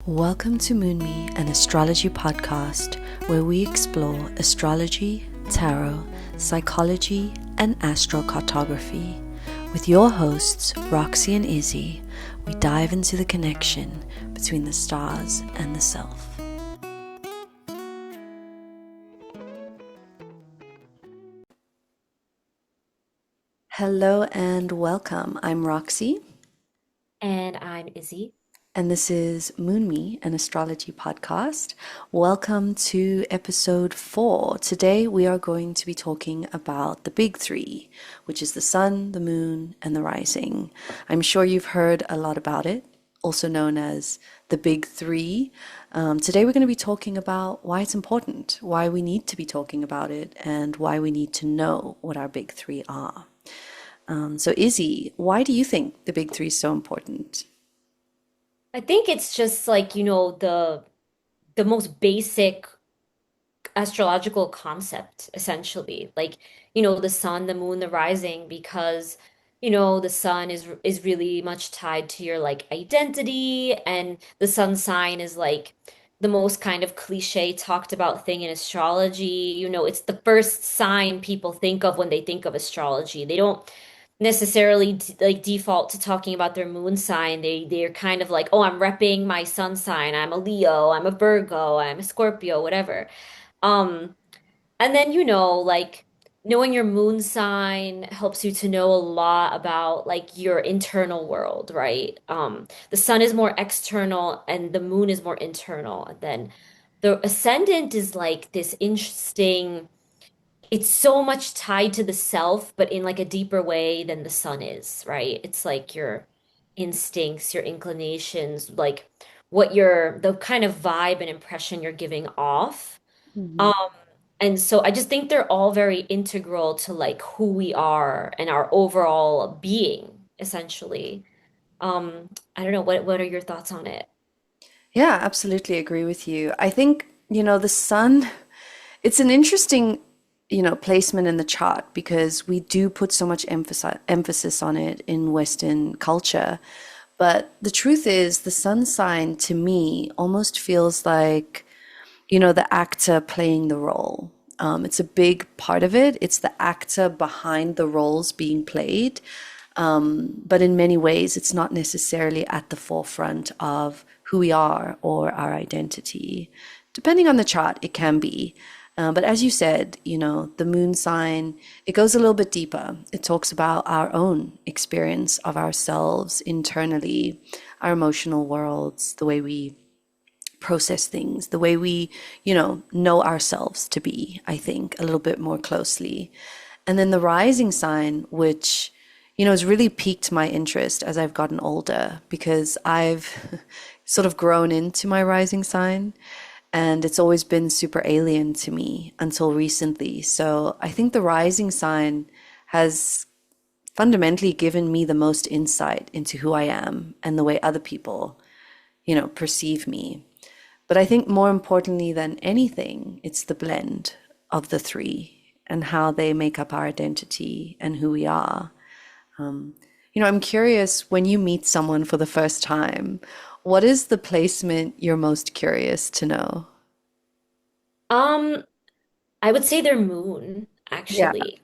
Welcome to Moon Me-An Astrology Podcast, where we explore astrology, tarot, psychology, and astrocartography. With your hosts, Roxy and Izzy, we dive into the connection between the stars and the self. Hello and welcome. I'm Roxy. And I'm Izzy. And this is Moon Me-An Astrology Podcast. Welcome to episode 4. Today we are going to be talking about the big three, which is the sun, the moon, and the rising. I'm sure you've heard a lot about it, also known as the big three. Today we're going to be talking about why it's important, why we need to be talking about it, and why we need to know what our big three are. So Izzy, why do you think the big three is so important? I think it's just like, the most basic astrological concept, essentially. Like, the sun, the moon, the rising, because, the sun is really much tied to your like identity, and the sun sign is like the most kind of cliche talked about thing in astrology. It's the first sign people think of when they think of astrology. They don't necessarily like default to talking about their moon sign. They're kind of like, oh, I'm repping my sun sign. I'm a Leo, I'm a Virgo, I'm a Scorpio, whatever. Um, and then like knowing your moon sign helps you to know a lot about like your internal world, right? The sun is more external and the moon is more internal. And then the ascendant is like this interesting, it's so much tied to the self, but in like a deeper way than the sun is, right? It's like your instincts, your inclinations, like the kind of vibe and impression you're giving off. Um, and so I just think they're all very integral to like who we are and our overall being, essentially. I don't know, what are your thoughts on it? Yeah, absolutely agree with you. I think, the sun, it's an interesting, placement in the chart because we do put so much emphasis on it in Western culture. But the truth is, the sun sign to me almost feels like, the actor playing the role. It's a big part of it. It's the actor behind the roles being played. But in many ways, it's not necessarily at the forefront of who we are or our identity. Depending on the chart, it can be. But as you said, the moon sign, it goes a little bit deeper. It talks about our own experience of ourselves internally, our emotional worlds, the way we process things, the way we, know ourselves to be, I think, a little bit more closely. And then the rising sign, which has really piqued my interest as I've gotten older because I've sort of grown into my rising sign and it's always been super alien to me until recently. So I think the rising sign has fundamentally given me the most insight into who I am and the way other people, perceive me. But I think more importantly than anything, it's the blend of the three and how they make up our identity and who we are. I'm curious when you meet someone for the first time, what is the placement you're most curious to know? Um, I would say their moon, Yeah. actually.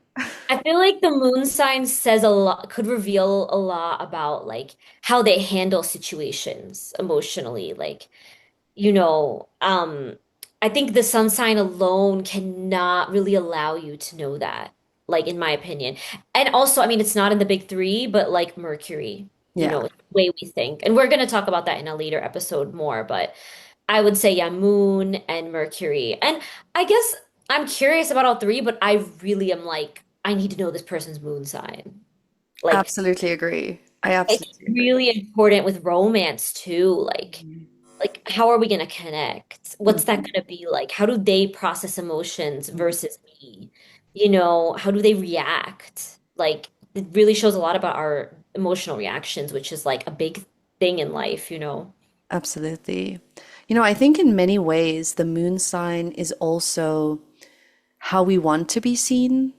I feel like the moon sign says a lot, could reveal a lot about like how they handle situations emotionally. Like, you know, um, I think the sun sign alone cannot really allow you to know that, like in my opinion. And also, I mean, it's not in the big three, but like Mercury, Yeah. it's the way we think. And we're gonna talk about that in a later episode more, but I would say, yeah, Moon and Mercury. And I guess I'm curious about all three, but I really am like, I need to know this person's moon sign. Like, Absolutely agree. I it's absolutely agree. really important with romance too. Like how are we gonna connect? What's that Mhm. gonna be like? How do they process emotions Mhm. versus me? How do they react? Like, it really shows a lot about our emotional reactions, which is like a big thing in life. Absolutely. I think in many ways, the moon sign is also how we want to be seen.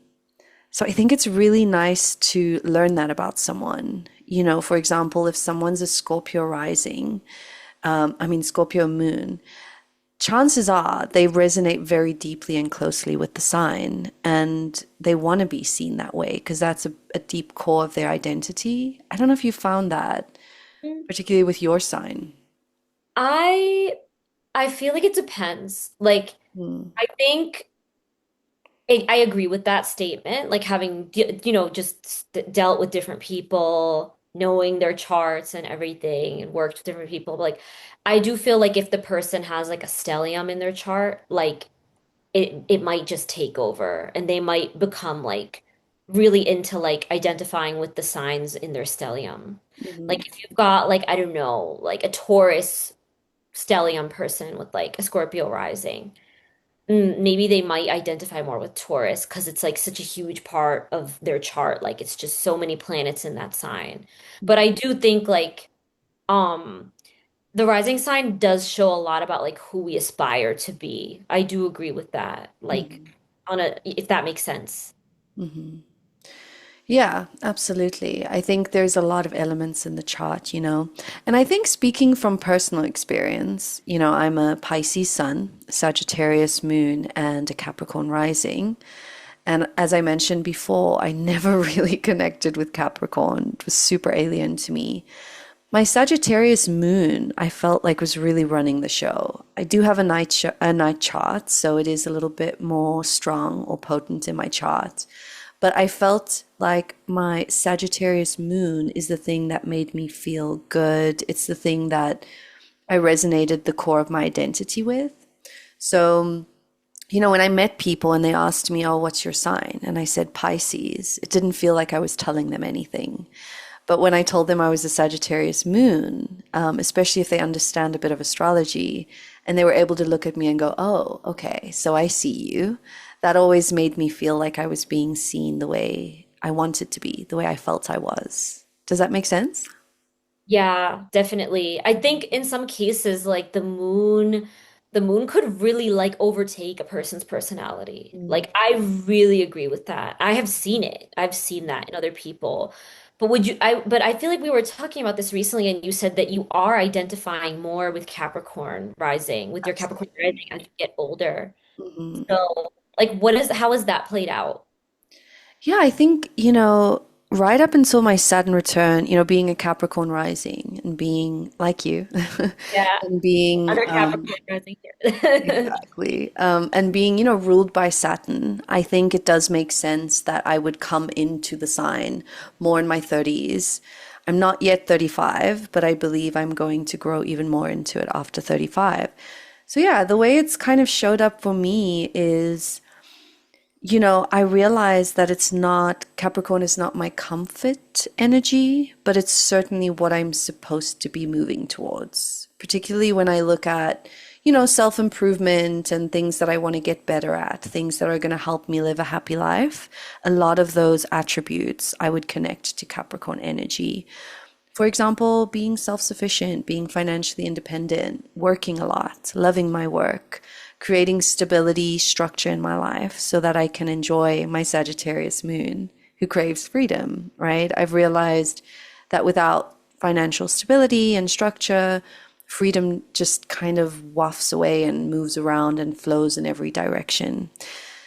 So I think it's really nice to learn that about someone. For example, if someone's a Scorpio rising, Scorpio moon, chances are they resonate very deeply and closely with the sign, and they want to be seen that way because that's a deep core of their identity. I don't know if you found that, Mm. particularly with your sign. I I feel like it depends. Like Mm, I think I agree with that statement, like having, just dealt with different people, knowing their charts and everything, and worked with different people. But like, I do feel like if the person has like a stellium in their chart, like it might just take over, and they might become like really into like identifying with the signs in their stellium. mhm, Like if you've got like, I don't know, like a Taurus stellium person with like a Scorpio rising. Maybe they might identify more with Taurus because it's like such a huge part of their chart. Like it's just so many planets in that sign. But I do think like um the rising sign does show a lot about like who we aspire to be. I do agree with that. Like mhm, on a if that makes sense. mhm. Yeah, absolutely. I think there's a lot of elements in the chart. And I think speaking from personal experience, I'm a Pisces sun, Sagittarius moon, and a Capricorn rising. And as I mentioned before, I never really connected with Capricorn. It was super alien to me. My Sagittarius moon, I felt like was really running the show. I do have a night chart, so it is a little bit more strong or potent in my chart. But I felt like my Sagittarius moon is the thing that made me feel good. It's the thing that I resonated the core of my identity with. So, when I met people and they asked me, "Oh, what's your sign?" and I said Pisces, it didn't feel like I was telling them anything. But when I told them I was a Sagittarius moon, especially if they understand a bit of astrology, and they were able to look at me and go, "Oh, okay, so I see you," that always made me feel like I was being seen the way I wanted to be, the way I felt I was. Does that make sense? Yeah, definitely. I think in some cases, like the moon could really like overtake a person's personality. Mm. Like I really agree with that. I have seen it. I've seen that in other people. But I feel like we were talking about this recently, and you said that you are identifying more with Capricorn rising, with your Capricorn Absolutely. rising as you get older. Mhm. So, like, how has that played out? Yeah, I think, right up until my Saturn return, being a Capricorn rising and being like you Yeah, and being other Capricorn rising here. exactly. And being, ruled by Saturn, I think it does make sense that I would come into the sign more in my 30s. I'm not yet 35, but I believe I'm going to grow even more into it after 35. So, yeah, the way it's kind of showed up for me is, I realize that Capricorn is not my comfort energy, but it's certainly what I'm supposed to be moving towards, particularly when I look at, self-improvement and things that I want to get better at, things that are going to help me live a happy life. A lot of those attributes I would connect to Capricorn energy. For example, being self sufficient, being financially independent, working a lot, loving my work, creating stability, structure in my life so that I can enjoy my Sagittarius moon who craves freedom, right? I've realized that without financial stability and structure, freedom just kind of wafts away and moves around and flows in every direction.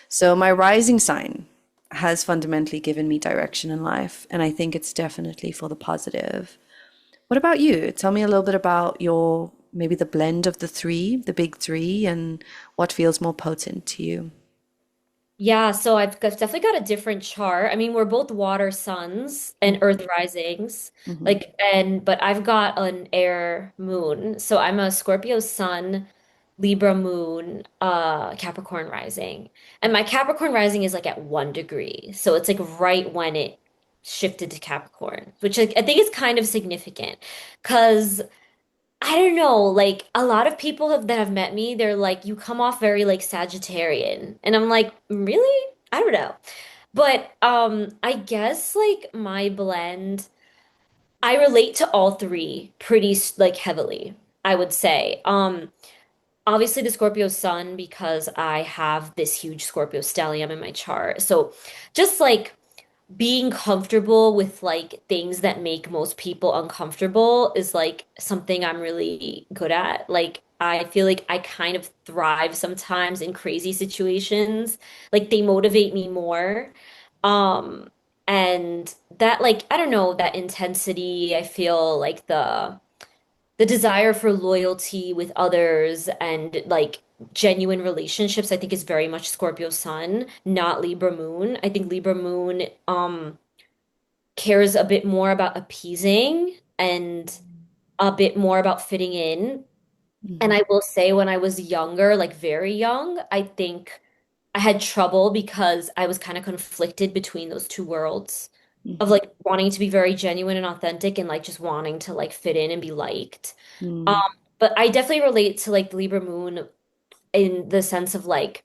So my rising sign has fundamentally given me direction in life, and I think it's definitely for the positive. What about you? Tell me a little bit about your maybe the blend of the three, the big three, and what feels more potent to you. Yeah, so definitely got a different chart. I mean, we're both water suns and earth risings. Mm-hmm. But I've got an air moon. So I'm a Scorpio sun, Libra moon, Capricorn rising. And my Capricorn rising is like at 1 degree. So it's like right when it shifted to Capricorn, which I think is kind of significant because I don't know, like a lot of people that have met me, they're like, you come off very like Sagittarian. And I'm like, really? I don't know. But I guess like my blend, I relate to all three pretty like heavily, I would say. Obviously the Scorpio sun because I have this huge Scorpio stellium in my chart. So just like being comfortable with like things that make most people uncomfortable is like something I'm really good at. Like I feel like I kind of thrive sometimes in crazy situations. Like they motivate me more. Um and that like I don't know, that intensity, I feel like the desire for loyalty with others and like genuine relationships, I think is very much Scorpio sun, not Libra moon. I think Libra moon cares a bit more about appeasing and a bit more about fitting in. And Mhm. I will say when I was younger, like very young, I think I had trouble because I was kind of conflicted between those two worlds of Mhm. like wanting to be very genuine and authentic and like just wanting to like fit in and be liked. Um, Mm. but I definitely relate to like the Libra moon in the sense of like,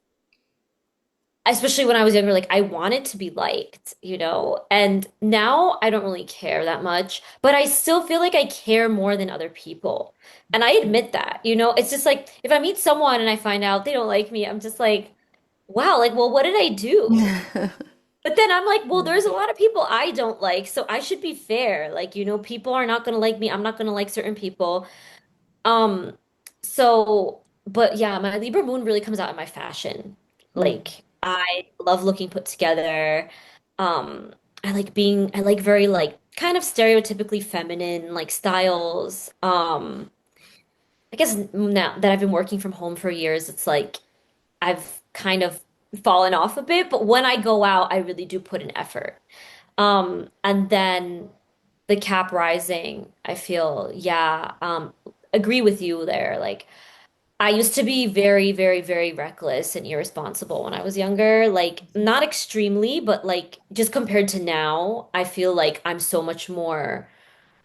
especially when I was younger, like I wanted to be liked, you know? And now I don't really care that much, but I still feel like I care more than other people. And I admit that, you know? It's just like if I meet someone and I find out they don't like me, I'm just like, wow, like, well, what did I do? But then I'm like, well, there's a lot of people I don't like, so I should be fair. Like, you know, people are not going to like me. I'm not going to like certain people. Um, but yeah, my Libra moon really comes out in my fashion. Mm. Like, I love looking put together. I like very like kind of stereotypically feminine like styles. I guess now that I've been working from home for years, it's like I've kind of fallen off a bit, but when I go out, I really do put an effort. And then the Cap rising, I feel, yeah, agree with you there. Like I used to be very, very, very reckless and irresponsible when I was younger. Like not extremely, but like just compared to now, I feel like I'm so much more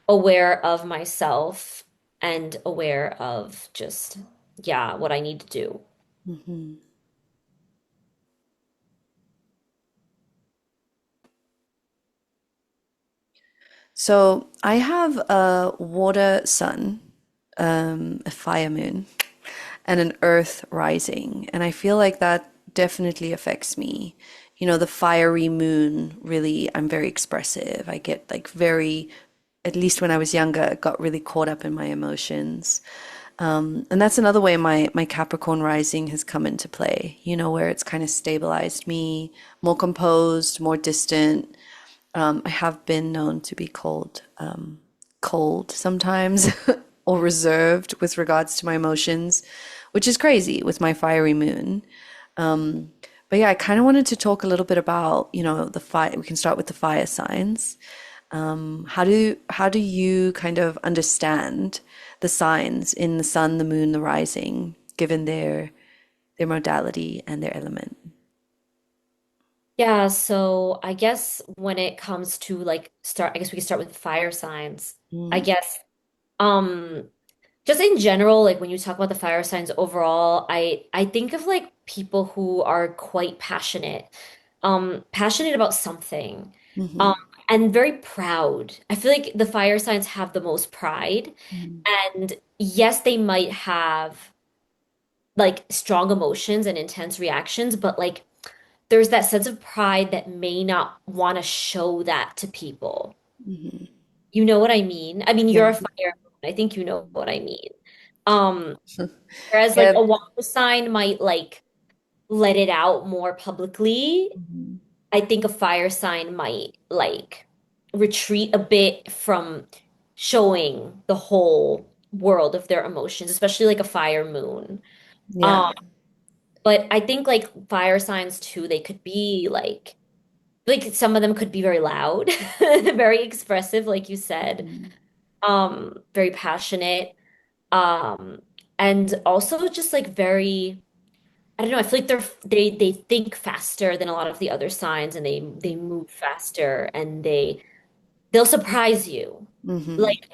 aware of myself and aware of just, yeah, what I need to do. Mhm. So I have a water sun, a fire moon, and an earth rising. And I feel like that definitely affects me. You know, the fiery moon, really, I'm very expressive. I get like very, at least when I was younger, got really caught up in my emotions. And that's another way my Capricorn rising has come into play, you know, where it's kind of stabilized me, more composed, more distant. I have been known to be cold sometimes, or reserved with regards to my emotions, which is crazy with my fiery moon. But yeah, I kind of wanted to talk a little bit about, you know, the fire. We can start with the fire signs. How do you kind of understand the signs in the sun, the moon, the rising, given their modality and their element? Yeah, so I guess when it comes to like I guess we can start with fire signs. I Mm. guess um just in general, like when you talk about the fire signs overall, I think of like people who are quite passionate, passionate about something, um, Hmm. and very proud. I feel like the fire signs have the most pride, Mm. and yes, they might have like strong emotions and intense reactions, but like there's that sense of pride that may not want to show that to people. Hmm. You know what I mean? I mean, you're Yeah. a fire. I think you know what I mean. Um, Whereas like Yeah. a water sign might like let it out more publicly. Mhm. I think a fire sign might like retreat a bit from showing the whole world of their emotions, especially like a fire moon. Yeah. Um, but I think like fire signs too, they could be like some of them could be very loud, very expressive, like you said, Mhm. very passionate, um, and also just like very I don't know. I feel like they think faster than a lot of the other signs, and they move faster, and they'll surprise you. Mhm. Like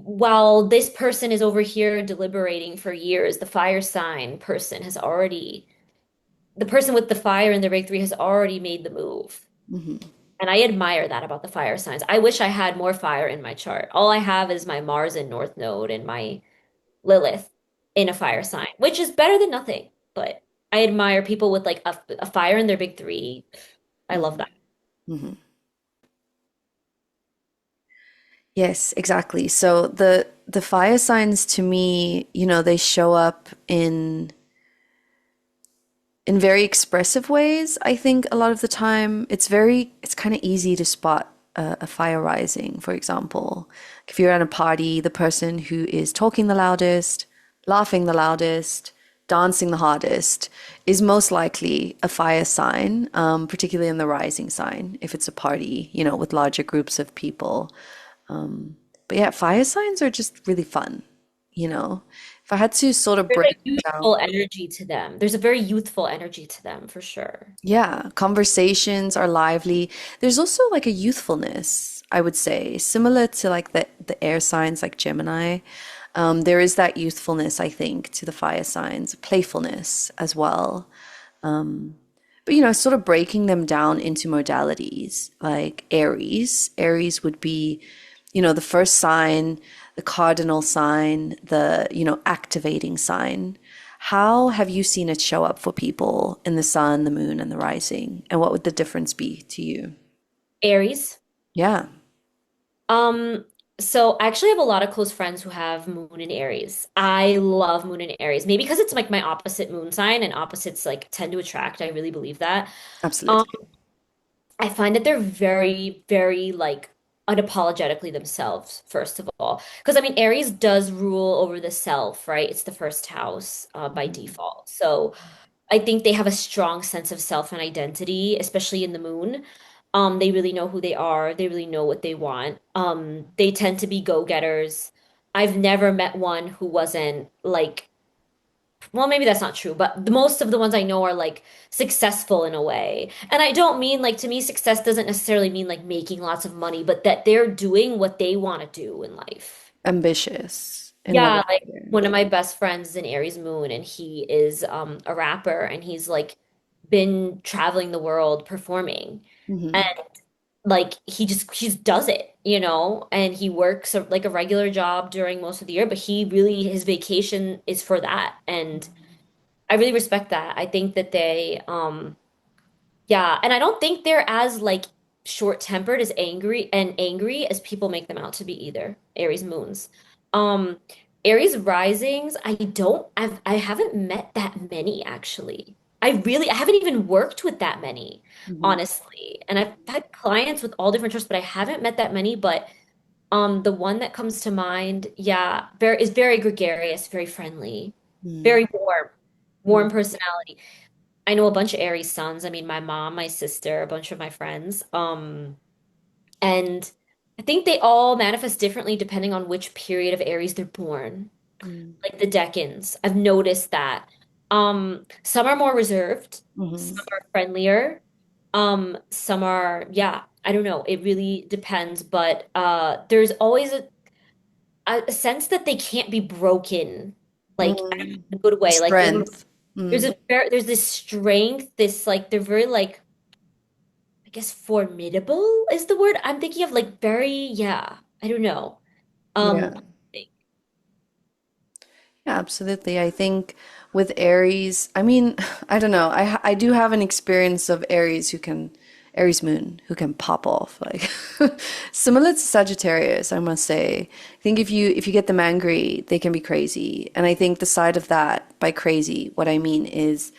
while this person is over here deliberating for years, the fire sign person has already the person with the fire in the big three has already made the move. Mhm. And I admire that about the fire signs. I wish I had more fire in my chart. All I have is my Mars in North Node and my Lilith in a fire sign, which is better than nothing. But I admire people with like a fire in their big three. I love Mhm. that. Mhm. Yes, exactly. So the fire signs to me, they show up in very expressive ways. I think a lot of the time it's kind of easy to spot a fire rising, for example. If you're at a party, the person who is talking the loudest, laughing the loudest, dancing the hardest is most likely a fire sign, particularly in the rising sign, if it's a party, with larger groups of people. But yeah, fire signs are just really fun, you know. If I had to sort of There's break a it down. youthful energy to them. There's a very youthful energy to them for sure. Yeah, conversations are lively. There's also like a youthfulness, I would say, similar to like the air signs like Gemini. There is that youthfulness, I think, to the fire signs, playfulness as well. But sort of breaking them down into modalities, like Aries. Aries would be, the first sign, the cardinal sign, the, activating sign. How have you seen it show up for people in the sun, the moon, and the rising? And what would the difference be to you? Aries. Yeah, Um, so I actually have a lot of close friends who have moon in Aries. I love moon in Aries. Maybe because it's like my opposite moon sign and opposites like tend to attract. I really believe that. Um, absolutely. I find that they're very, very like unapologetically themselves, first of all. Because I mean, Aries does rule over the self, right? It's the first house by default. So I think they have a strong sense of self and identity, especially in the moon. They really know who they are. They really know what they want. They tend to be go-getters. I've never met one who wasn't like, well, maybe that's not true, but the most of the ones I know are like successful in a way. And I don't mean like to me, success doesn't necessarily mean like making lots of money, but that they're doing what they want to do in life. Ambitious in what Yeah, way? like one of my best friends is an Aries moon and he is a rapper and he's like been traveling the world performing. And Hmm. like he just does it, you know, and he works like a regular job during most of the year, but he really his vacation is for that. And I really respect that. I think that they yeah, and I don't think they're as like short-tempered as angry as people make them out to be either. Aries moons. Um, Aries risings, I haven't met that many actually. I haven't even worked with that many, Hmm. honestly. And I've had clients with all different trusts, but I haven't met that many. But the one that comes to mind, yeah, is very gregarious, very friendly, very warm personality. I know a bunch of Aries sons. I mean, my mom, my sister, a bunch of my friends. And I think they all manifest differently depending on which period of Aries they're born. Like the decans. I've noticed that. Some are more reserved, Hmm. some are friendlier. Some are, yeah, I don't know. It really depends, but there's always a sense that they can't be broken, like I don't know, Mm. in a good way. Like Strength. Mm. there's this strength, this like they're very like I guess formidable is the word. I'm thinking of like very, yeah, I don't know. Um, Yeah. Yeah, absolutely. I think with Aries, I mean, I don't know. I do have an experience of Aries moon who can pop off like similar to Sagittarius, I must say. I think if you get them angry, they can be crazy. And I think the side of that by crazy, what I mean is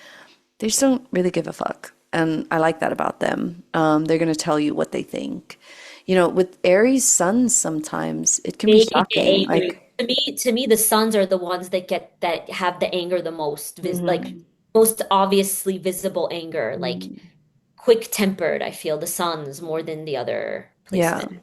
they just don't really give a fuck. And I like that about them. They're going to tell you what they think. With Aries suns, sometimes it can be they can get shocking. angry. Like, To me, the sons are the ones that have the anger the most, like mhm. most obviously visible anger, like quick-tempered. I feel the sons more than the other Yeah. placement.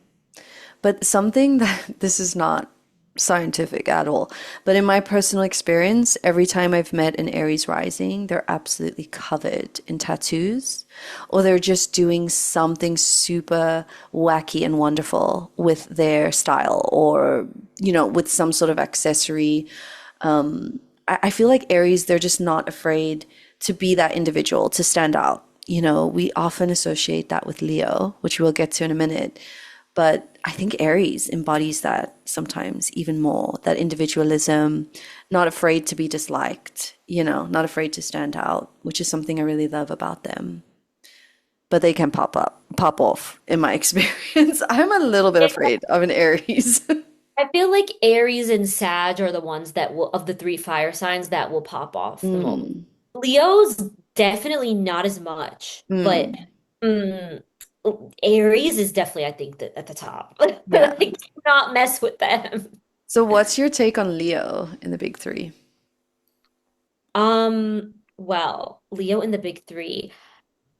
But something that this is not scientific at all, but in my personal experience, every time I've met an Aries rising, they're absolutely covered in tattoos, or they're just doing something super wacky and wonderful with their style, or, with some sort of accessory. I feel like Aries, they're just not afraid to be that individual, to stand out. We often associate that with Leo, which we'll get to in a minute. But I think Aries embodies that sometimes even more, that individualism, not afraid to be disliked, not afraid to stand out, which is something I really love about them. but they can pop off in my experience. I'm a little bit afraid of an Aries. I feel like Aries and Sag are the ones that will, of the three fire signs, that will pop off the most. Mm, Leo's definitely not as much, but mm, mm, Aries is definitely, I think, at the top. yeah. Like, do not mess with them. So what's your take on Leo in the big three? Well, Leo in the big three.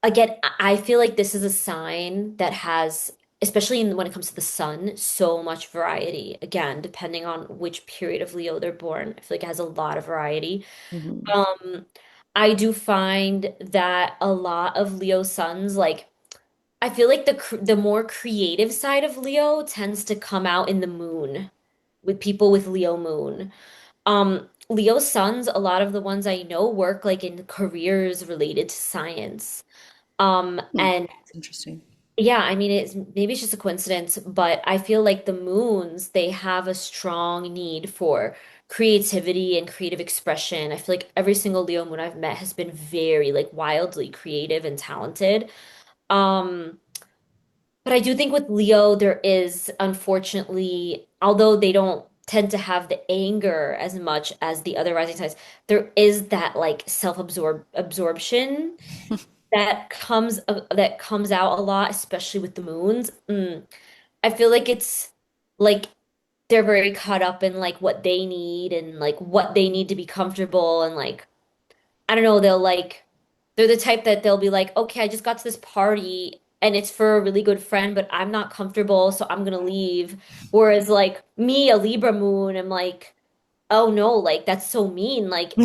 Again, I feel like this is a sign that has, especially when it comes to the sun, so much variety. Again, depending on which period of Leo they're born, I feel like it has a lot of variety. Hmm. Um, I do find that a lot of Leo suns, like I feel like the more creative side of Leo tends to come out in the moon with people with Leo moon. Leo suns, a lot of the ones I know work like in careers related to science. Hmm. And It's interesting. yeah, I mean, maybe it's just a coincidence, but I feel like the moons, they have a strong need for creativity and creative expression. I feel like every single Leo moon I've met has been very like wildly creative and talented. Um, but I do think with Leo, there is unfortunately, although they don't tend to have the anger as much as the other rising signs, there is that like absorption that comes out a lot, especially with the moons. I feel like it's like they're very caught up in like what they need and like what they need to be comfortable and like I don't know, they're the type that they'll be like, okay, I just got to this party and it's for a really good friend, but I'm not comfortable, so I'm gonna leave. Whereas like me, a Libra moon, I'm like, oh no, like that's so mean. Like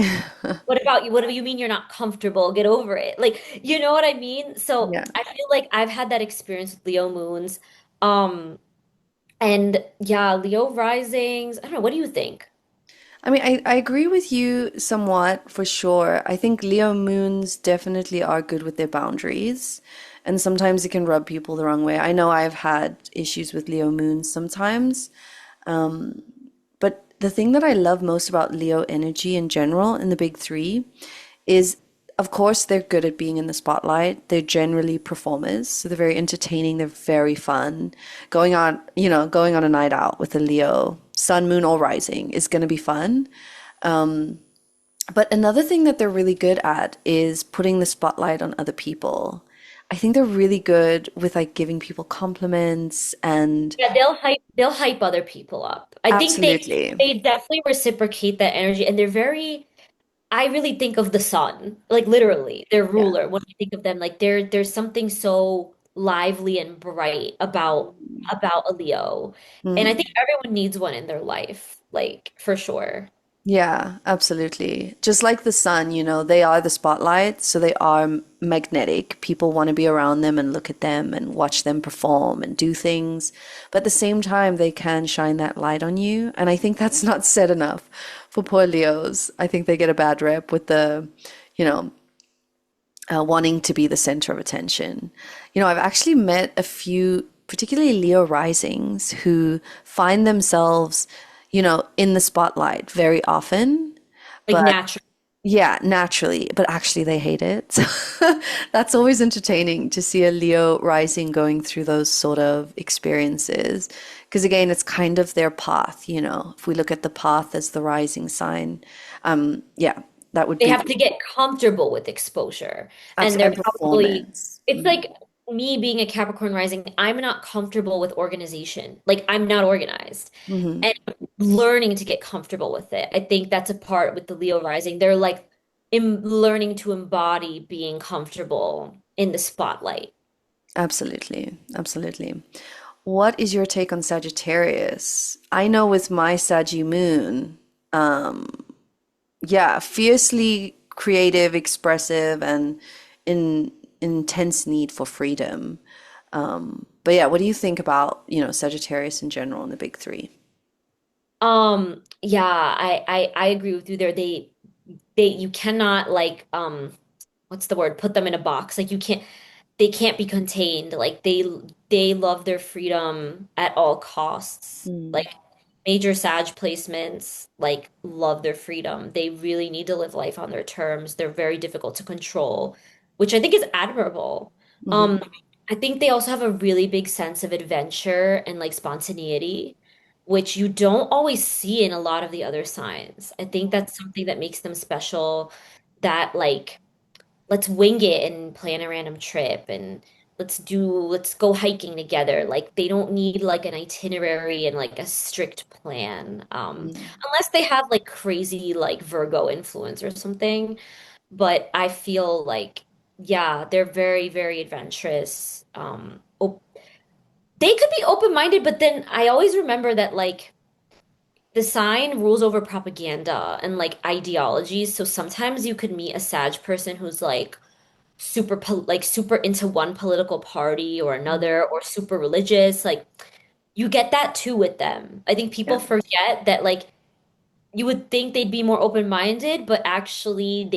what about you? What do you mean you're not comfortable? Get over it. Like, you know what I mean? So Yeah. I feel like I've had that experience with Leo moons. Um, and yeah, Leo risings. I don't know. What do you think? I mean, I agree with you somewhat for sure. I think Leo moons definitely are good with their boundaries, and sometimes it can rub people the wrong way. I know I've had issues with Leo moons sometimes. But the thing that I love most about Leo energy in general in the big three is, of course, they're good at being in the spotlight. They're generally performers, so they're very entertaining. They're very fun. Going on a night out with a Leo, sun, moon, or rising is going to be fun. But another thing that they're really good at is putting the spotlight on other people. I think they're really good with like giving people compliments and Yeah, they'll hype other people up. I think absolutely. they definitely reciprocate that energy and they're very I really think of the sun, like literally, their Yeah. ruler. When I think of them, like there's something so lively and bright about a Leo. And I think Mm. everyone needs one in their life, like for sure. Yeah, absolutely. Just like the sun, they are the spotlight, so they are magnetic. People want to be around them and look at them and watch them perform and do things. But at the same time, they can shine that light on you. And I think that's not said enough for poor Leos. I think they get a bad rep with you know, wanting to be the center of attention. I've actually met a few, particularly Leo risings, who find themselves, in the spotlight very often. Like But natural. yeah, naturally, but actually they hate it. So that's always entertaining to see a Leo rising going through those sort of experiences. Because again, it's kind of their path, If we look at the path as the rising sign, yeah, that would They be have to get comfortable with exposure. And they're and probably, performance. it's like me being a Capricorn rising, I'm not comfortable with organization. Like I'm not organized. Hmm. And learning to get comfortable with it. I think that's a part with the Leo rising. They're like learning to embody being comfortable in the spotlight. Absolutely, absolutely. What is your take on Sagittarius? I know with my Saggy moon, yeah, fiercely creative, expressive, and in intense need for freedom. But yeah, what do you think about, Sagittarius in general in the big three? Yeah, I agree with you there. You cannot like what's the word? Put them in a box. Like you can't they can't be contained. Like they love their freedom at all costs. Mm, Like major Sag placements, like love their freedom. They really need to live life on their terms. They're very difficult to control, which I think is admirable. Hmm. I think they also have a really big sense of adventure and like spontaneity, which you don't always see in a lot of the other signs. I think that's something that makes them special, that like let's wing it and plan a random trip and let's go hiking together. Like they don't need like an itinerary and like a strict plan. Unless they have like crazy like Virgo influence or something. But I feel like, yeah, they're very, very adventurous. They could be open-minded, but then I always remember that like the sign rules over propaganda and like ideologies. So sometimes you could meet a Sag person who's like super into one political party or another or super religious. Like you get that too with them. I think people Yeah. forget that like you would think they'd be more open-minded, but actually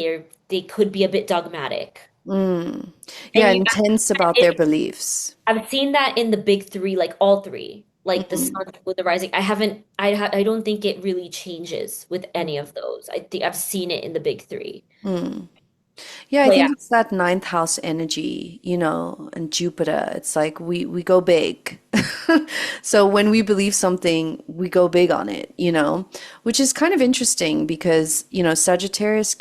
they could be a bit dogmatic. Mm. Yeah, And you intense about their it, beliefs. I've seen that in the big three, like all three, like the Mm. sun with the rising. I don't think it really changes with any of those. I think I've seen it in the big three. Mm. Yeah, I But yeah, think it's that ninth house energy, and Jupiter. It's like we go big. So when we believe something, we go big on it, which is kind of interesting because, Sagittarius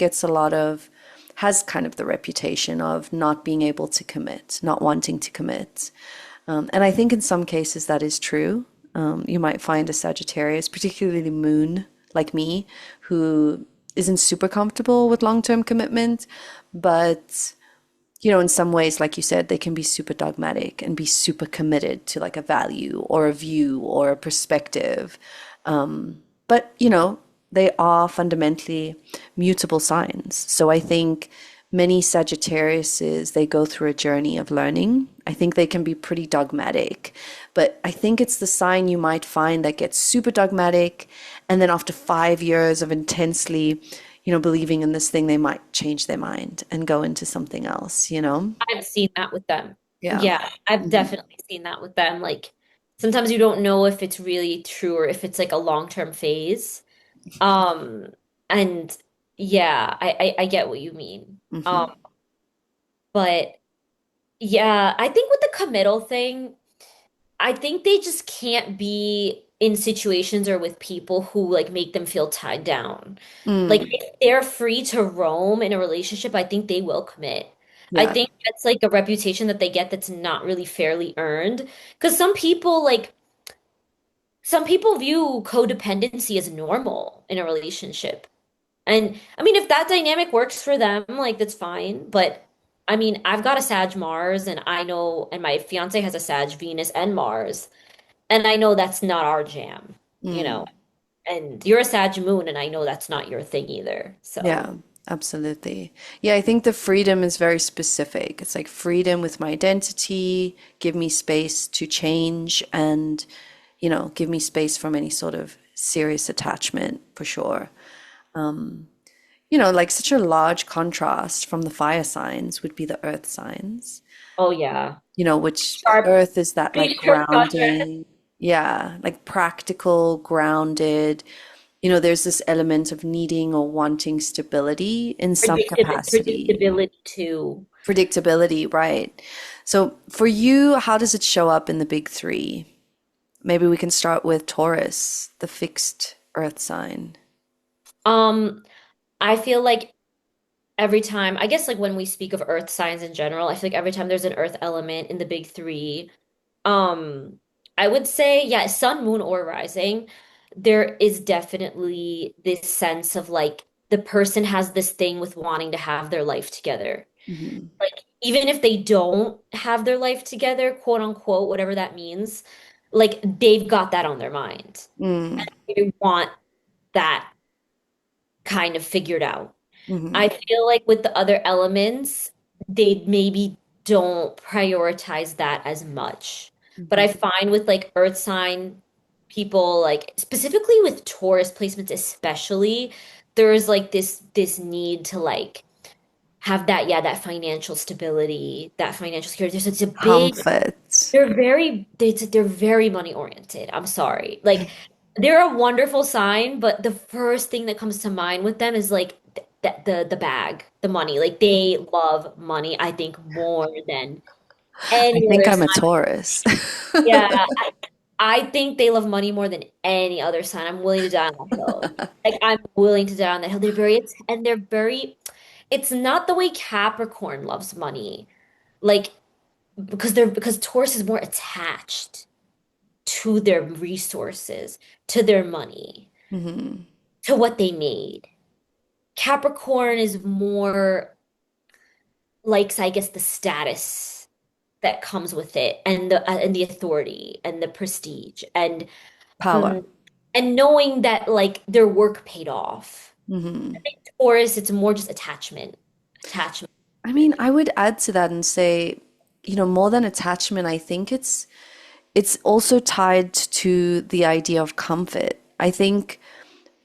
has kind of the reputation of not being able to commit, not wanting to commit. And I think in some cases that is true. You might find a Sagittarius, particularly moon, like me, who isn't super comfortable with long-term commitment, but in some ways, like you said, they can be super dogmatic and be super committed to like a value or a view or a perspective. But, they are fundamentally mutable signs. So I think many Sagittariuses, they go through a journey of learning. I think they can be pretty dogmatic, but I think it's the sign you might find that gets super dogmatic. And then after 5 years of intensely, believing in this thing, they might change their mind and go into something else. I've seen that with them. Yeah. Yeah, I've Mhm. definitely seen that with them. Like sometimes you don't know if it's really true or if it's like a long-term phase. Um, and yeah, I get what you mean. Mhm. But yeah, I think with the committal thing, I think they just can't be in situations or with people who like make them feel tied down. Like Mm. if they're free to roam in a relationship, I think they will commit. I Yeah. think that's like a reputation that they get that's not really fairly earned. Because some people view codependency as normal in a relationship. And I mean, if that dynamic works for them, like that's fine. But I mean, I've got a Sag Mars, and I know, and my fiance has a Sag Venus and Mars, and I know that's not our jam, you know. Mm. And you're a Sag Moon, and I know that's not your thing either. So, Yeah, absolutely. Yeah, I think the freedom is very specific. It's like freedom with my identity, give me space to change and, give me space from any sort of serious attachment for sure. Like such a large contrast from the fire signs would be the earth signs, oh yeah, which sharp, earth is that pretty like sharp contrast. grounding, yeah, like practical, grounded. There's this element of needing or wanting stability in some capacity. Predictability too. Predictability, right? So for you, how does it show up in the big three? Maybe we can start with Taurus, the fixed earth sign. Um, I feel like every time, I guess like when we speak of earth signs in general, I feel like every time there's an earth element in the big three, Um, I would say, yeah, sun, moon, or rising, there is definitely this sense of like the person has this thing with wanting to have their life together. Hmm. Like, even if they don't have their life together, quote unquote, whatever that means, like they've got that on their mind. Mm. They want that kind of figured out. Hmm. I feel like with the other elements, they maybe don't prioritize that as much. But I Hmm. find with like earth sign people, like specifically with Taurus placements especially, there's like this need to like have that, yeah, that financial stability, that financial security. There's such a big Comfort. they're very money oriented. I'm sorry. Like they're a wonderful sign, but the first thing that comes to mind with them is like the bag, the money. Like they love money, I think, more than I any think other I'm a sign. Taurus. Yeah, I think they love money more than any other sign. I'm willing to die on that hill. Like I'm willing to die on that hill. They're very, it's not the way Capricorn loves money. Like because Taurus is more attached to their resources, to their money, Hmm. to what they made. Capricorn is more likes, I guess, the status that comes with it and the authority and the prestige Power. mm, and knowing that like their work paid off. Hmm. Taurus, it's more just attachment. I mean, I would add to that and say, more than attachment, I think it's also tied to the idea of comfort. I think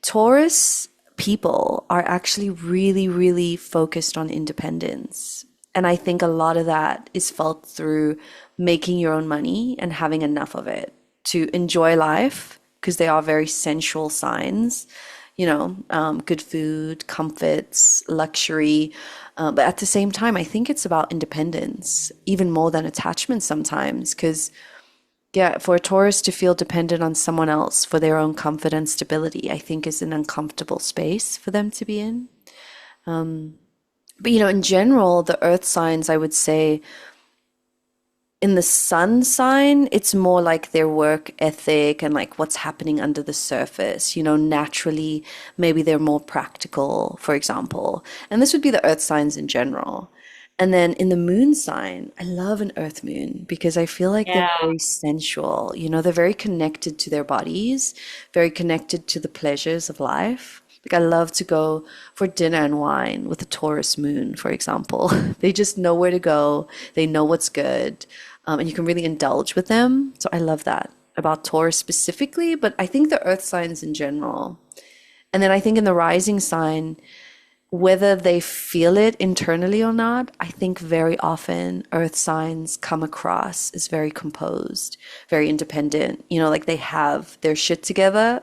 Taurus people are actually really, really focused on independence. And I think a lot of that is felt through making your own money and having enough of it to enjoy life because they are very sensual signs, good food, comforts, luxury. But at the same time, I think it's about independence, even more than attachment sometimes, because yeah, for a Taurus to feel dependent on someone else for their own comfort and stability, I think is an uncomfortable space for them to be in. But in general, the earth signs, I would say, in the sun sign, it's more like their work ethic and like what's happening under the surface. Naturally, maybe they're more practical, for example. And this would be the earth signs in general. And then in the moon sign, I love an earth moon because I feel like they're Yeah. very sensual. They're very connected to their bodies, very connected to the pleasures of life. Like I love to go for dinner and wine with a Taurus moon, for example. They just know where to go. They know what's good. And you can really indulge with them. So I love that about Taurus specifically, but I think the earth signs in general. And then I think in the rising sign, whether they feel it internally or not, I think very often earth signs come across as very composed, very independent, like they have their shit together.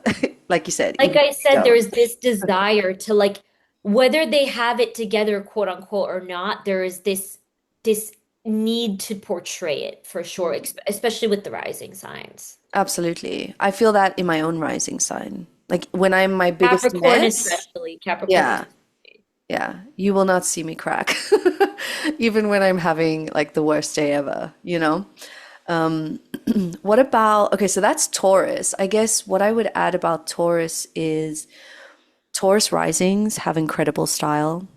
Like you said, Like even I if they said, don't. there's this desire to like whether they have it together, quote unquote, or not, there is this need to portray it for sure, especially with the rising signs. Absolutely. I feel that in my own rising sign. Like when I'm my biggest Capricorn mess, especially, Capricorn yeah, especially. yeah, you will not see me crack. Even when I'm having like the worst day ever. What about, okay, so that's Taurus. I guess what I would add about Taurus is Taurus risings have incredible style.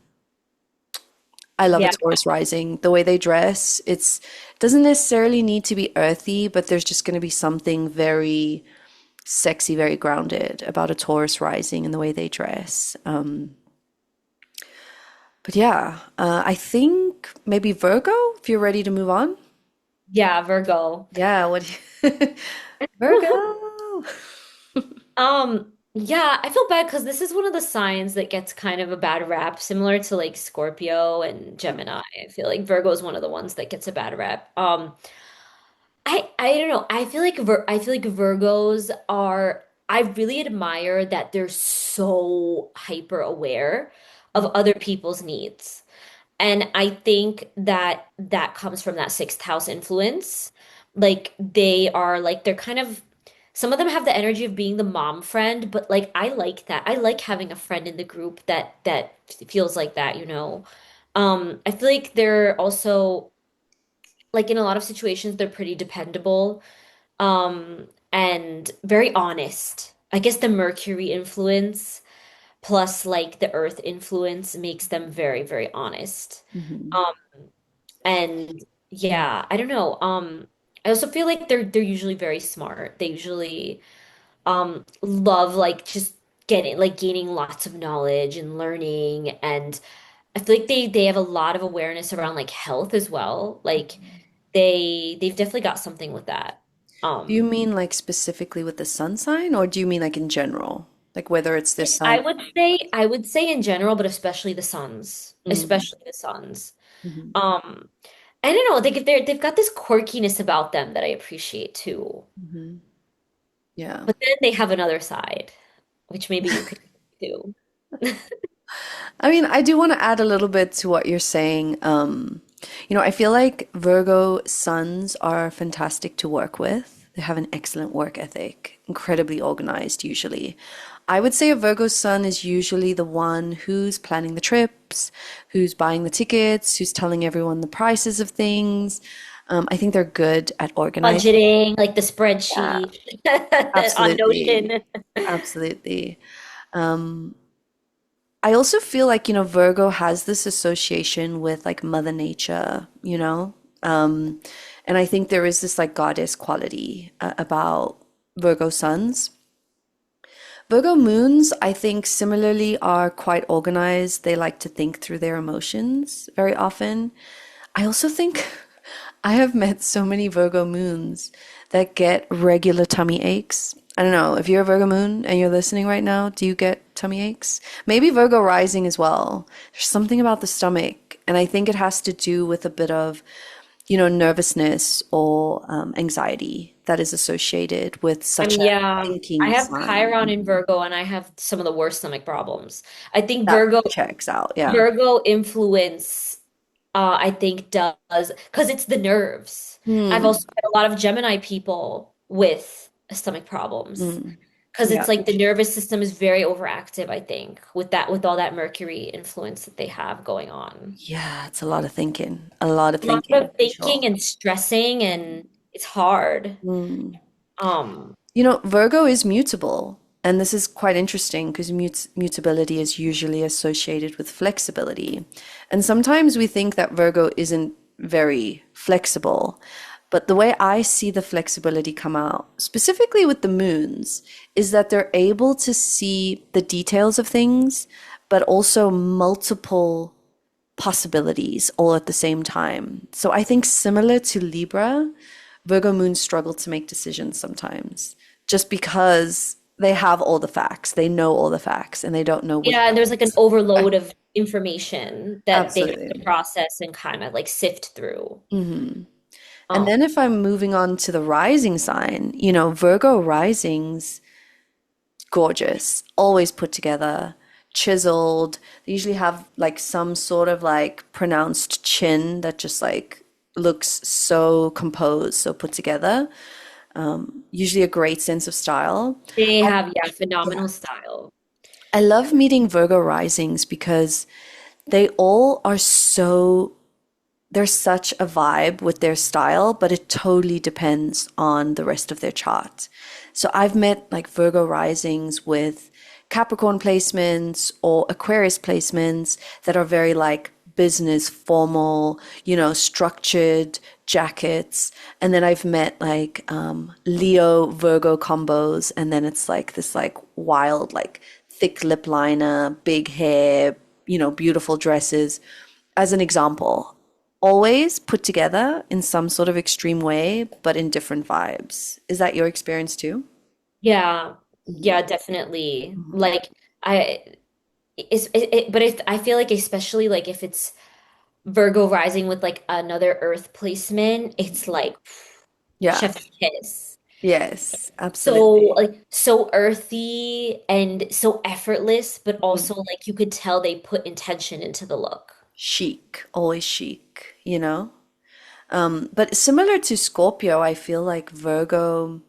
I love a Yeah. Taurus rising. The way they dress, it doesn't necessarily need to be earthy, but there's just going to be something very sexy, very grounded about a Taurus rising and the way they dress. But yeah, I think maybe Virgo, if you're ready to move on. Yeah, Virgo. Yeah, what Virgo. Yeah, I feel bad because this is one of the signs that gets kind of a bad rap, similar to like Scorpio and Gemini. I feel like Virgo is one of the ones that gets a bad rap. I don't know. I feel like Virgos are I really admire that they're so hyper aware of other people's needs. And I think that that comes from that sixth house influence. Like they're kind of some of them have the energy of being the mom friend, but like I like that. I like having a friend in the group that feels like that. I feel like they're also like in a lot of situations they're pretty dependable and very honest. I guess the Mercury influence plus like the Earth influence makes them very, very honest. Mhm. Um, and yeah, I don't know. I also feel like they're usually very smart. They usually love like just gaining lots of knowledge and learning and I feel like they have a lot of awareness around like health as well. Like they've definitely got something with that. Do you Um mean like specifically with the sun sign, or do you mean like in general? Like whether it's their I sun? would say I would say in general, but especially the sons, Mm-hmm. especially the sons. Hmm. Um, I don't know, they've got this quirkiness about them that I appreciate too. Hmm. Yeah. But then they have another side, which maybe you could do. I mean, I do want to add a little bit to what you're saying. I feel like Virgo suns are fantastic to work with. They have an excellent work ethic, incredibly organized usually. I would say a Virgo sun is usually the one who's planning the trips, who's buying the tickets, who's telling everyone the prices of things. I think they're good at organizing. Budgeting, like the Yeah, spreadsheet on absolutely. Notion. Absolutely. I also feel like, Virgo has this association with like Mother Nature. Um, and I think there is this like goddess quality about Virgo suns. Virgo moons, I think, similarly are quite organized. They like to think through their emotions very often. I also think I have met so many Virgo moons that get regular tummy aches. I don't know, if you're a Virgo moon and you're listening right now, do you get tummy aches? Maybe Virgo rising as well. There's something about the stomach, and I think it has to do with a bit of, nervousness or anxiety that is associated with I such mean, a yeah, I thinking have sign. Chiron in Virgo and I have some of the worst stomach problems. I think That Virgo checks out, yeah. Virgo influence I think does because it's the nerves. I've Hmm. also had a lot of Gemini people with stomach problems Mm. because Yeah. it's like the nervous system is very overactive, I think, with all that Mercury influence that they have going on. Yeah, it's a lot of thinking. A lot of A lot of thinking, for thinking sure. and stressing and it's hard. Mm. Um, Virgo is mutable, and this is quite interesting because mutability is usually associated with flexibility. And sometimes we think that Virgo isn't very flexible, but the way I see the flexibility come out, specifically with the moons, is that they're able to see the details of things, but also multiple possibilities all at the same time. So I think similar to Libra, Virgo moons struggle to make decisions sometimes just because they have all the facts. They know all the facts and they don't know which yeah, and there's like an ones. overload of information that they have to Absolutely. process and kind of like sift through. And Um, then if I'm moving on to the rising sign, Virgo risings, gorgeous, always put together, chiseled. They usually have like some sort of like pronounced chin that just like looks so composed, so put together. Usually a great sense of style. they have, yeah, phenomenal style. I love meeting Virgo risings because they all are they're such a vibe with their style, but it totally depends on the rest of their chart. So I've met like Virgo risings with Capricorn placements or Aquarius placements that are very like business, formal, structured jackets. And then I've met like Leo Virgo combos, and then it's like this like wild, like thick lip liner, big hair, beautiful dresses. As an example, always put together in some sort of extreme way, but in different vibes. Is that your experience too? Yeah, Mhm. yeah, definitely. Mhm. Like I but I feel like especially like if it's Virgo rising with like another Earth placement, it's like Yeah. chef's kiss. Yes, So absolutely. like so earthy and so effortless, but also like you could tell they put intention into the look. Chic, always chic. But similar to Scorpio, I feel like Virgo,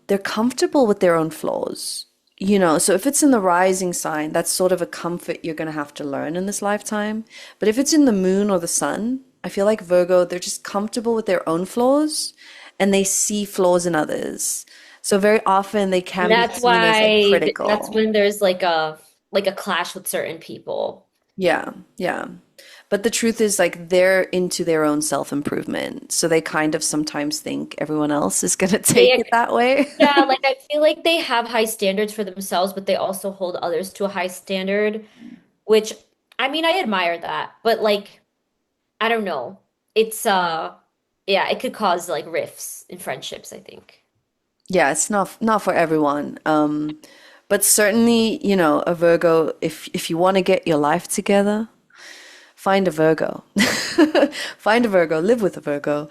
they're comfortable with their own flaws. So if it's in the rising sign, that's sort of a comfort you're going to have to learn in this lifetime. But if it's in the moon or the sun, I feel like Virgo, they're just comfortable with their own flaws and they see flaws in others. So very often they And can be that's seen as like why that's critical. when there's like a clash with certain people. Yeah, yeah. But the truth is, like, they're into their own self-improvement. So they kind of sometimes think everyone else is going to take They it that way. Yeah, like I feel like they have high standards for themselves, but they also hold others to a high standard, which I mean, I admire that, but like I don't know. It's yeah, it could cause like rifts in friendships, I think. Yeah, it's not for everyone. But certainly, a Virgo, if you want to get your life together, find a Virgo. Find a Virgo, live with a Virgo,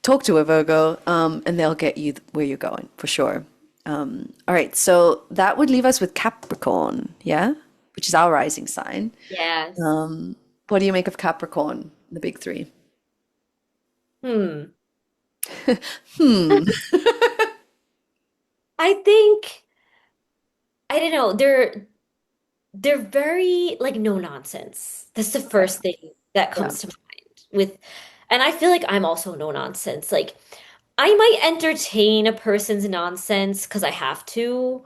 talk to a Virgo, and they'll get you where you're going for sure. All right, so that would leave us with Capricorn, yeah, which is our rising sign. Yes. What do you make of Capricorn, the big three? Hmm. Hmm. I think I don't know. They're very like no nonsense. That's the first thing that Yeah. comes to mind with, and I feel like I'm also no nonsense. Like I might entertain a person's nonsense because I have to,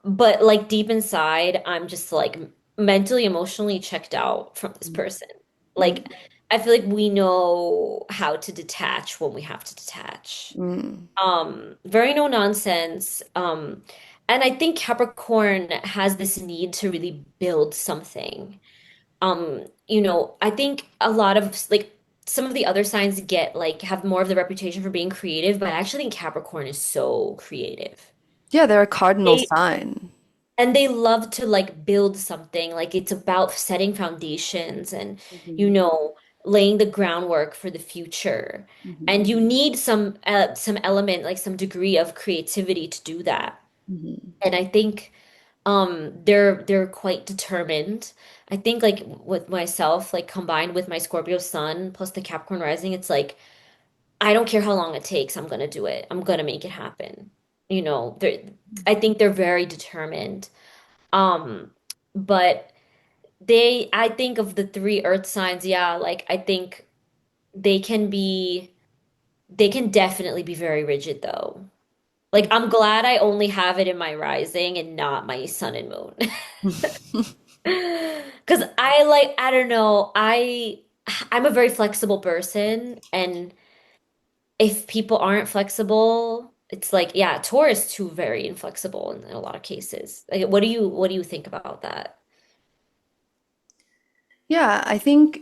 but like deep inside, I'm just like mentally, emotionally checked out from this person. Mm, Like I feel like we know how to detach when we have to detach. mm. Very no nonsense. And I think Capricorn has this need to really build something. I think a lot of like some of the other signs get like have more of the reputation for being creative, but I actually think Capricorn is so creative. Yeah, they're a cardinal They sign. and they love to like build something. Like it's about setting foundations and you Mhm, know, laying the groundwork for the future. mhm, And you need some element, like some degree of creativity to do that. mhm. And I think they're quite determined. I think like with myself, like combined with my Scorpio sun plus the Capricorn rising, it's like I don't care how long it takes, I'm gonna do it. I'm gonna make it happen. They're I think they're very determined. Um, but I think of the three earth signs, yeah, like I think they can be they can definitely be very rigid though. Like I'm glad I only have it in my rising and not my sun and moon. Because I don't know, I'm a very flexible person, and if people aren't flexible, it's like, yeah, Taurus too very inflexible in a lot of cases. Like, what do you think about that? Yeah, I think,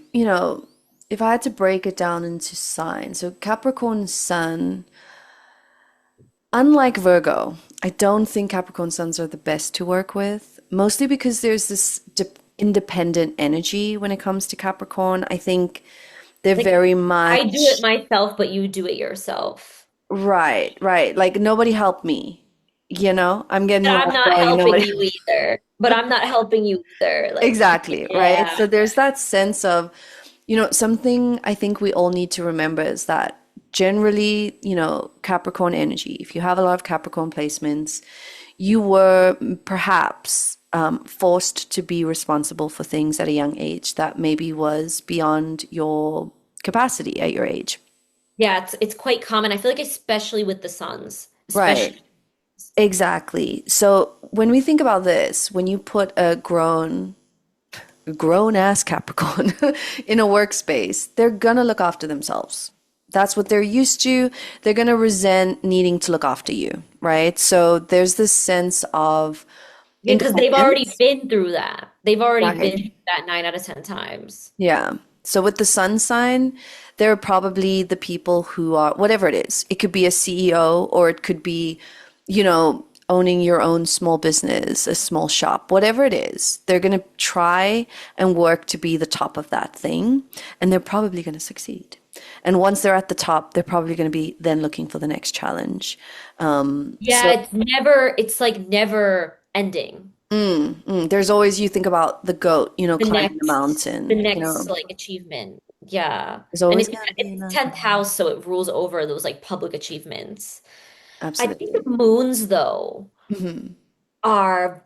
if I had to break it down into signs, so Capricorn sun, unlike Virgo, I don't think Capricorn suns are the best to work with, mostly because there's this independent energy when it comes to Capricorn. I think they're Like, very I do it much myself, but you do it yourself. right, right. Like nobody helped me, I'm getting But what I'm I'm not going, helping nobody. you either. But I'm not helping you either. Like, Exactly, right? yeah. So there's that sense of, something I think we all need to remember is that generally, Capricorn energy, if you have a lot of Capricorn placements, you were perhaps forced to be responsible for things at a young age that maybe was beyond your capacity at your age. Yeah, it's quite common. I feel like especially with the sons, Right. especially. Exactly. So when we think about this, when you put a grown ass Capricorn in a workspace, they're gonna look after themselves. That's what they're used to. They're gonna resent needing to look after you, right? So there's this sense of Yeah, because they've already independence. been through that. They've already been Right. through that 9 out of 10 times. Yeah. So with the sun sign, they're probably the people who are, whatever it is. It could be a CEO or it could be, owning your own small business, a small shop, whatever it is. They're going to try and work to be the top of that thing, and they're probably going to succeed. And once they're at the top, they're probably going to be then looking for the next challenge. Yeah, So it's like never ending. there's always, you think about the goat, The climbing the next, the mountain, next like achievement. Yeah. there's And always it's going to be it's another. 10th house, so it rules over those like public achievements. I think the Absolutely. moons though Mhm. are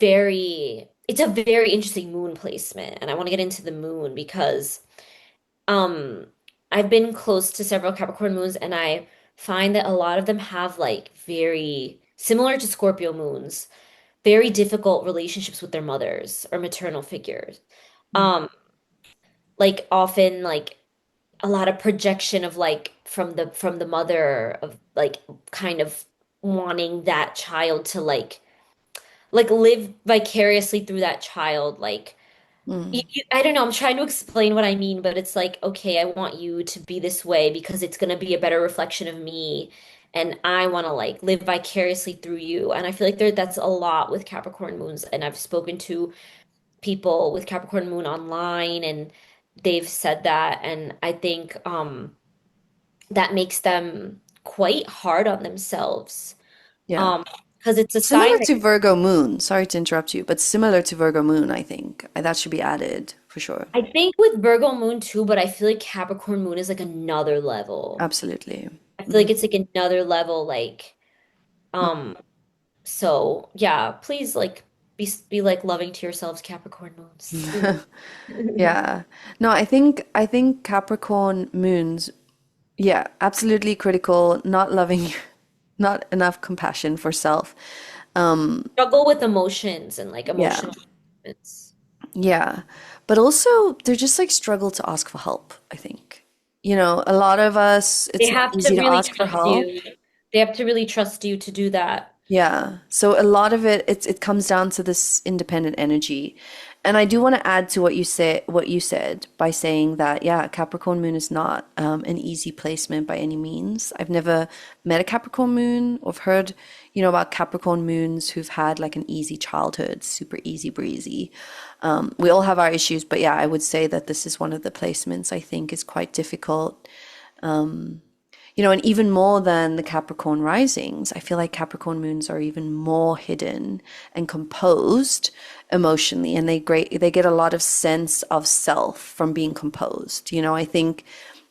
it's a very interesting moon placement. And I want to get into the moon because um I've been close to several Capricorn moons, and I find that a lot of them have like very similar to Scorpio moons, very difficult relationships with their mothers or maternal figures. Um, like often like a lot of projection of like from the mother of like kind of wanting that child to like live vicariously through that child. Like Mm. I don't know, I'm trying to explain what I mean, but it's like, okay, I want you to be this way because it's going to be a better reflection of me, and I want to like live vicariously through you. And I feel like that's a lot with Capricorn moons, and I've spoken to people with Capricorn moon online, and they've said that, and I think that makes them quite hard on themselves. Yeah. Um because it's a sign Similar that to Virgo moon. Sorry to interrupt you, but similar to Virgo moon, I think. That should be added. for sure. I think with Virgo moon too, but I feel like Capricorn moon is like another level. Absolutely. I feel like it's like another level, like, um, so yeah, please like be like loving to yourselves, Capricorn moons. Yeah. No, I think Capricorn moons, yeah, absolutely critical, not loving, not enough compassion for self. Struggle with emotions and like Yeah. emotional moments. Yeah. But also they're just like struggle to ask for help, I think. A lot of us, They it's not have to easy to really ask for trust help. you. They have to really trust you to do that. Yeah. So a lot of it comes down to this independent energy. And I do want to add to what you said by saying that, yeah, Capricorn moon is not an easy placement by any means. I've never met a Capricorn moon or heard, about Capricorn moons who've had like an easy childhood, super easy breezy. We all have our issues, but yeah, I would say that this is one of the placements I think is quite difficult. And even more than the Capricorn risings, I feel like Capricorn moons are even more hidden and composed emotionally, and they get a lot of sense of self from being composed. I think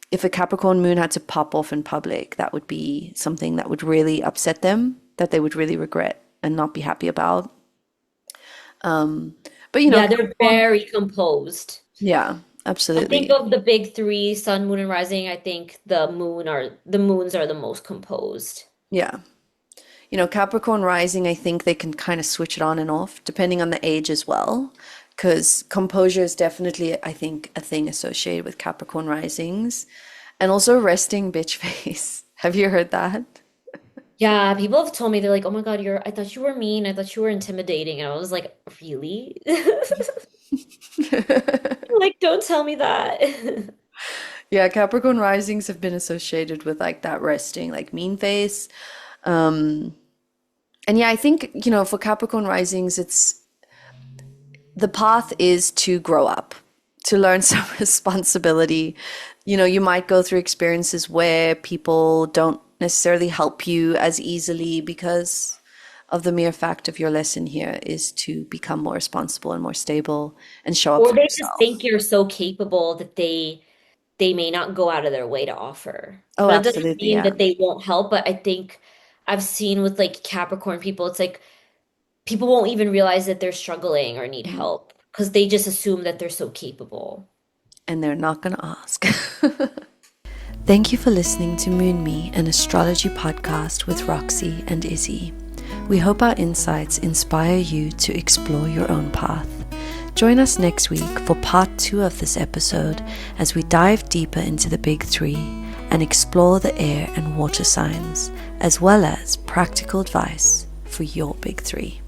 if a Capricorn moon had to pop off in public, that would be something that would really upset them, that they would really regret and not be happy about. But Yeah, they're Capricorn, very composed. yeah, I think absolutely. of the big three, sun, moon, and rising, I think the moons are the most composed. Yeah. Capricorn rising, I think they can kind of switch it on and off depending on the age as well. Because composure is definitely, I think, a thing associated with Capricorn risings. And also resting bitch face. Have you heard that? Yeah, people have told me they're like, "Oh my God, I thought you were mean. I thought you were intimidating." And I was like, "Really?" Like, don't tell me that. Yeah, Capricorn risings have been associated with like that resting, like mean face. And yeah, I think, for Capricorn risings, the path is to grow up, to learn some responsibility. You might go through experiences where people don't necessarily help you as easily because of the mere fact of your lesson here is to become more responsible and more stable and show up Or for they just think yourself. you're so capable that they may not go out of their way to offer. Oh, But it doesn't absolutely. mean Yeah. that they won't help. But I think I've seen with like Capricorn people, it's like people won't even realize that they're struggling or need Mhm. help because they just assume that they're so capable. And they're not going to ask. Thank you for listening to Moon Me, an astrology podcast with Roxy and Izzy. We hope our insights inspire you to explore your own path. Join us next week for part 2 of this episode as we dive deeper into the big three and explore the air and water signs, as well as practical advice for your big three.